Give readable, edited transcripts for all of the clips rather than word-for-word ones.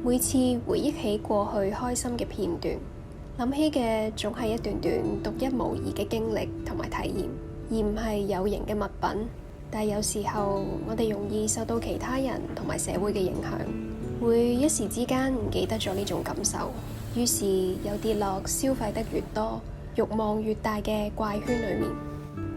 每次回憶起過去開心嘅片段，諗起嘅總係一段段獨一無二嘅經歷同埋體驗，而唔係有形嘅物品。但係有時候我哋容易受到其他人同埋社會嘅影響，會一時之間唔記得咗呢種感受，於是又跌落消費得越多、慾望越大嘅怪圈裡面。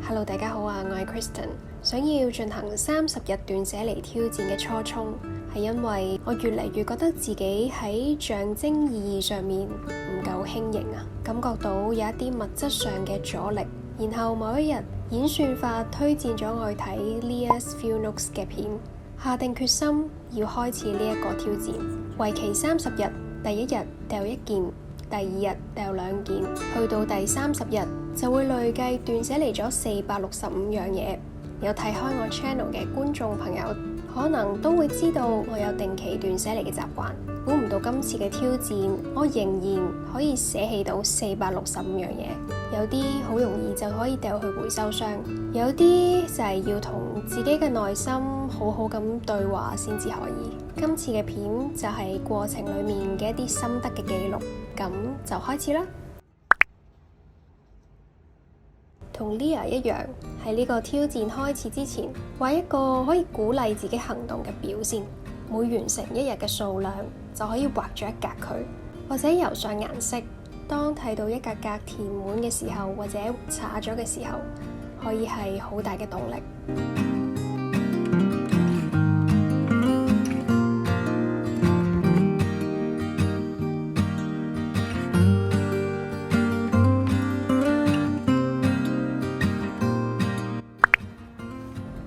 Hello， 大家好啊，我係 Kristen。想要進行30日斷捨離挑戰嘅初衷，係因為我越嚟越覺得自己喺象徵意義上面唔夠輕盈啊，感覺到有一啲物質上嘅阻力。然後某一日，演算法推薦咗我去睇 Leah's Few Notes 嘅片，下定決心要開始呢一個挑戰，為期30日，第一日掉一件，第二日掉2件，去到第30日就會累計斷捨離咗465樣嘢。有睇開我 channel 嘅觀眾朋友，可能都會知道我有定期斷捨離嘅習慣。估唔到今次嘅挑戰，我仍然可以捨棄到465樣嘢。有啲好容易就可以掉去回收箱，有啲就係要同自己嘅內心好好咁對話先至可以。今次嘅片就係過程裡面嘅一啲心得嘅記錄，咁就開始啦。同 Leah 一樣，喺呢個挑戰開始之前，畫一個可以鼓勵自己行動嘅表先。每完成一日嘅數量，就可以畫咗一格佢，或者油上顏色。當睇到一格格填滿嘅時候，或者灑咗嘅時候，可以係好大嘅動力。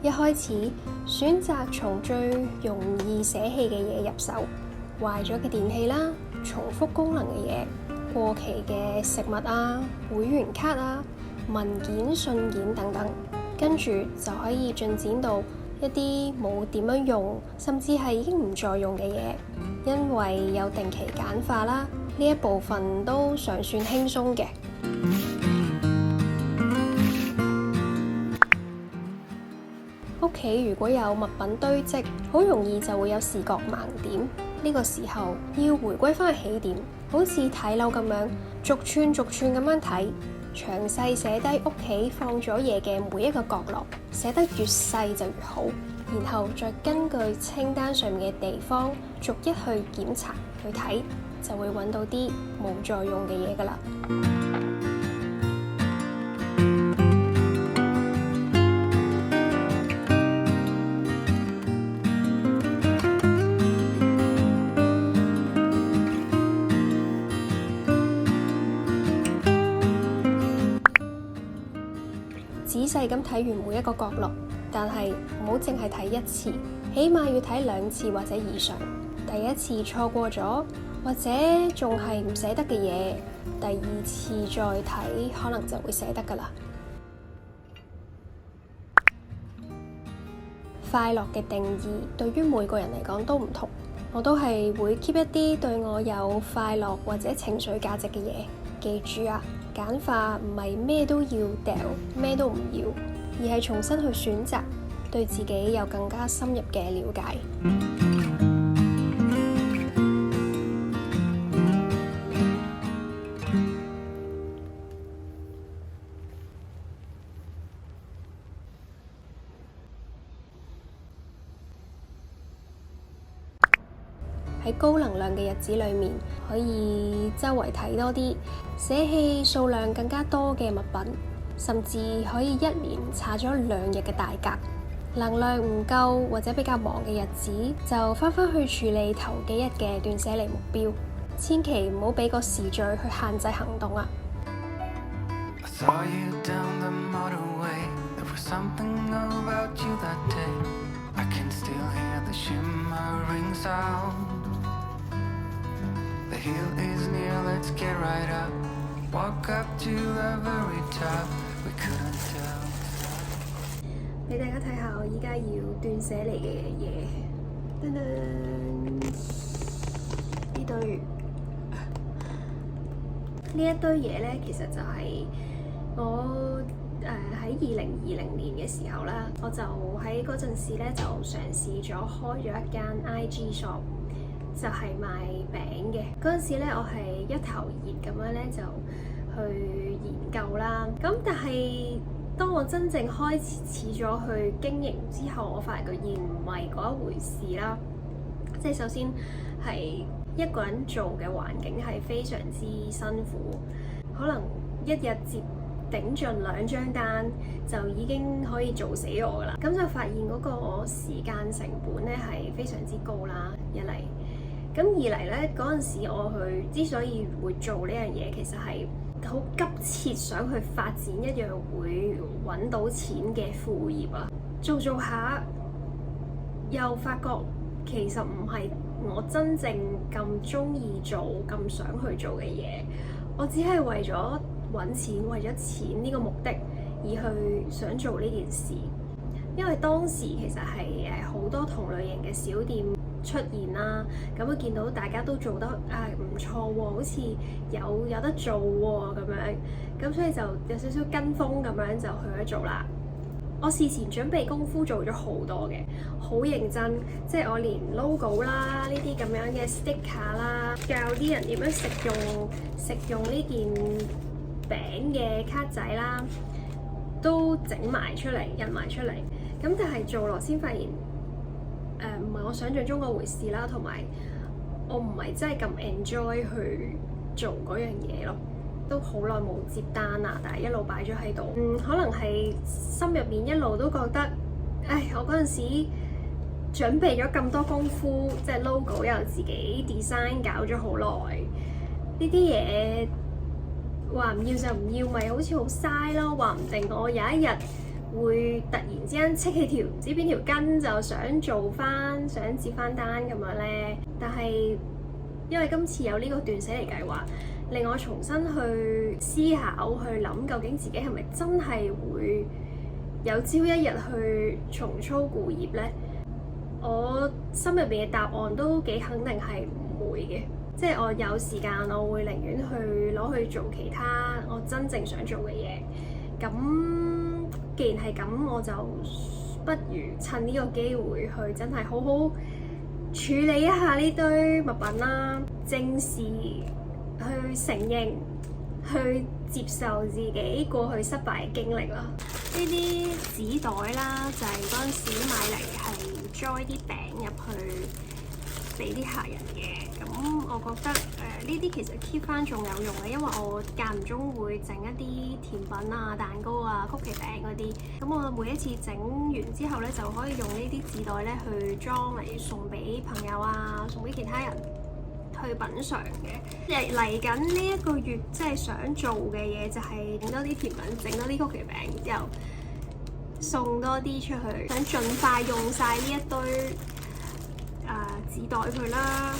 一開始選擇從最容易捨棄嘅嘢入手，壞咗嘅電器啦，重複功能嘅嘢，過期嘅食物啊，會員卡啊，文件、信件等等，跟住就可以進展到一啲冇點樣用，甚至係已經唔再用嘅嘢。因為有定期簡化啦，呢一部分都尚算輕鬆嘅。屋企如果有物品堆積，好容易就會有視覺盲點。呢個時候要回歸翻起點，好似睇樓咁樣，逐寸逐寸咁樣睇，詳細寫低屋企放咗嘢嘅每一個角落，寫得越細就越好。然後再根據清單上面嘅地方，逐一去檢查去睇，就會揾到啲冇再用嘅嘢㗎啦。仔細咁睇完每一個角落，但係唔好淨係睇一次，起碼要睇2次或者以上。第一次錯過咗，或者仲係唔捨得嘅嘢，第2次再睇，可能就會捨得㗎啦。快樂嘅定義對於每個人嚟講都唔同，我都係會 keep 一啲對我有快樂或者情緒價值嘅嘢。記住啊，簡化唔係咩都要掉，咩都唔要，而係重新去選擇，對自己有更加深入嘅了解。喺高能量嘅日子裏面，可以周圍睇多啲，捨棄數量更加多嘅物品，甚至可以一連查咗2日嘅大格。能量唔夠或者比較忙嘅日子，就返去處理頭幾日嘅斷捨離目標，千祈唔好俾個時序去限制行動啊！The hill is near, let's get right up. Walk up to the very top. We couldn't tell. 俾大家睇下我依家要斷捨離嘅嘢。噔噔，呢堆嘢呢，其實就係我喺2020年嘅時候啦，我就喺嗰陣時呢，就嘗試咗開咗一間 IG shop。就係賣餅嘅。嗰陣時咧，我係一頭熱咁樣咧就去研究啦。咁但係當我真正開始咗去經營之後，我發現唔係嗰一回事啦。即係首先係一個人做嘅環境係非常之辛苦，可能一日接頂盡2張單就已經可以做死我噶啦。咁就發現嗰個時間成本咧係非常之高啦，一嚟。咁二嚟咧，嗰陣時我之所以會做呢樣嘢，其實係好急切想去發展一樣會揾到錢嘅副業啊。做下又發覺其實唔係我真正咁中意做、咁想去做嘅嘢。我只係為咗揾錢，為咗錢呢個目的而去想做呢件事。因為當時其實係好多同類型嘅小店出現啦，咁我見到大家都做得唔錯喎，好似有得做喎咁樣，咁所以就有少少跟風咁樣就去咗做啦。我事前準備功夫做咗好多嘅，好認真，即係我連 logo 啦，呢啲咁樣嘅 sticker 啦，教啲人點樣食用呢件餅嘅卡仔啦，都整埋出嚟，印埋出嚟。咁但係做落先發現，唔係我想象中嗰回事啦，同埋我唔係真係咁 enjoy 去做嗰樣嘢咯。都好耐冇接單啦，但係一路擺咗喺度。可能係心入面一路都覺得，我嗰陣時準備咗咁多功夫，即係 logo 又自己 design 搞咗好耐，呢啲嘢話唔要就唔要，咪好似好嘥咯。話唔定我有一日會突然之間戚起條唔知邊條筋，就想做翻，想接翻單咁樣咧。但係因為今次有呢個斷捨離計劃，令我重新去思考、去諗，究竟自己係咪真係會有朝一日去重操故業呢？我心入邊嘅答案都幾肯定係唔會嘅，即係我有時間，我會寧願去攞去做其他我真正想做嘅嘢。咁既然係咁，我就不如趁呢個機會去真係好好處理一下呢堆物品啦，正視，去承認、去接受自己過去失敗嘅經歷啦。呢啲紙袋啦，就係嗰陣時買嚟係裝啲餅入去俾啲客人嘅。咁我覺得呢啲其實 keep 翻仲有用嘅，因為我間唔中會整一啲甜品啊、蛋糕啊、曲奇餅嗰啲。咁我每一次整完之後咧，就可以用呢啲紙袋咧去裝嚟送俾朋友啊，送俾其他人去品嚐嘅。嚟緊呢一個月，即係想做嘅嘢就係整多啲甜品，整多啲曲奇餅，之後送多啲出去，想盡快用晒呢一堆紙袋佢啦。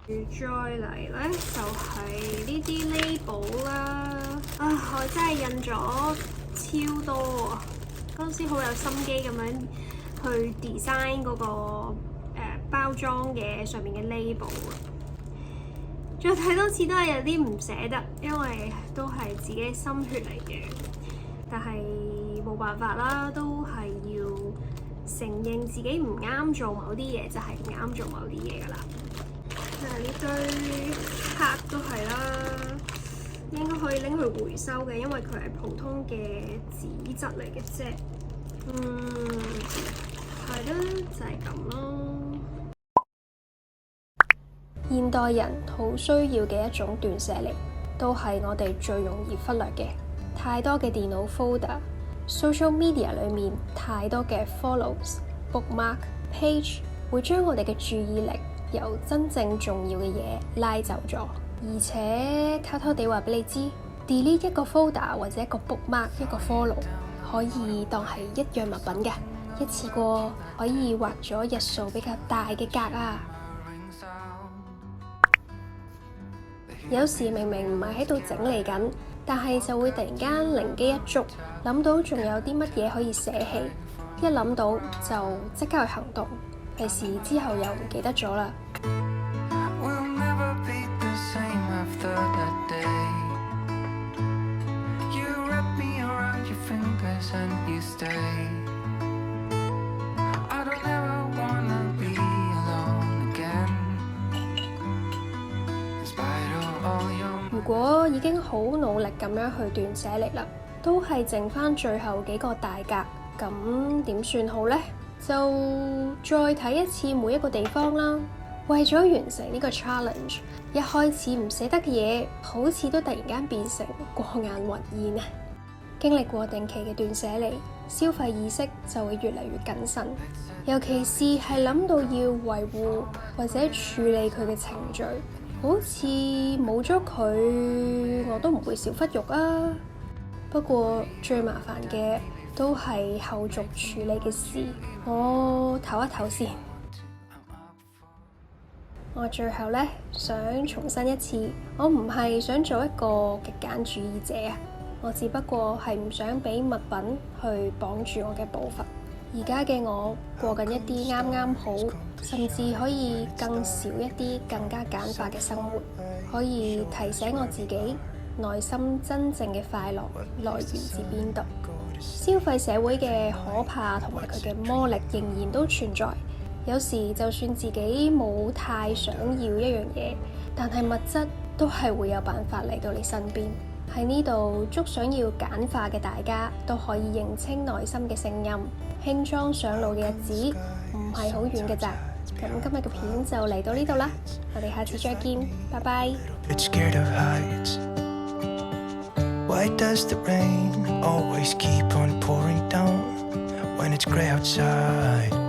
再嚟咧就係呢啲 label 啦，我真係印咗超多啊！嗰陣時好有心機咁樣去 design 嗰個包裝嘅上面嘅 label 啊！再睇多次都係有啲唔捨得，因為都係自己心血嚟嘅。但係冇辦法啦，都係要承認自己唔啱做某啲嘢，就係唔啱做某啲嘢噶啦。呢堆卡都係啦，應該可以拎去回收嘅，因為佢係普通嘅紙質嚟嘅啫。係啦，就係咁咯。現代人好需要嘅一種斷捨離，都係我哋最容易忽略嘅。太多嘅電腦 folder、social media 裏面太多嘅 follows、bookmark、page， 會將我哋嘅注意力由真正重要嘅嘢拉走咗。而且偷偷地話俾你知 ，delete 一個 folder 或者一個 bookmark、一個 follow， 可以當係一樣物品嘅，一次過可以畫咗日數比較大嘅格啊！有時明明唔係喺度整理緊，但係就會突然間靈機一觸，諗到仲有啲乜嘢可以捨棄，一諗到就即刻去行動，費事之後又唔記得咗啦。果已經好努力咁樣去斷捨離啦，都係剩翻最後幾個大格，咁點算好呢？就再睇一次每一個地方啦。為咗完成呢個 challenge， 一開始唔捨得嘅嘢，好似都突然間變成過眼雲煙啊！經歷過定期嘅斷捨離，消費意識就會越嚟越謹慎，尤其是係諗到要維護或者處理佢嘅程序，好似冇咗佢，我都唔會少忽肉啊！不過最麻煩嘅都係後續處理嘅事，我唞一唞先。我最後呢，想重申一次，我唔係想做一個極簡主義者啊，我只不過係唔想俾物品去綁住我嘅步伐。而家嘅我過緊一啲啱啱好，甚至可以更少一啲更加簡化嘅生活，可以提醒我自己內心真正嘅快樂來源自邊度。消費社會嘅可怕同埋佢嘅魔力仍然都存在。有時就算自己冇太想要一樣嘢，但係物質都係會有辦法嚟到你身邊。喺呢度祝想要簡化嘅大家都可以認清內心嘅聲音，輕裝上路嘅日子唔係好遠嘅咋。咁今日嘅片就嚟到呢度啦，我哋下次再見，拜拜。Why does the rain always keep on pouring down when it's gray outside?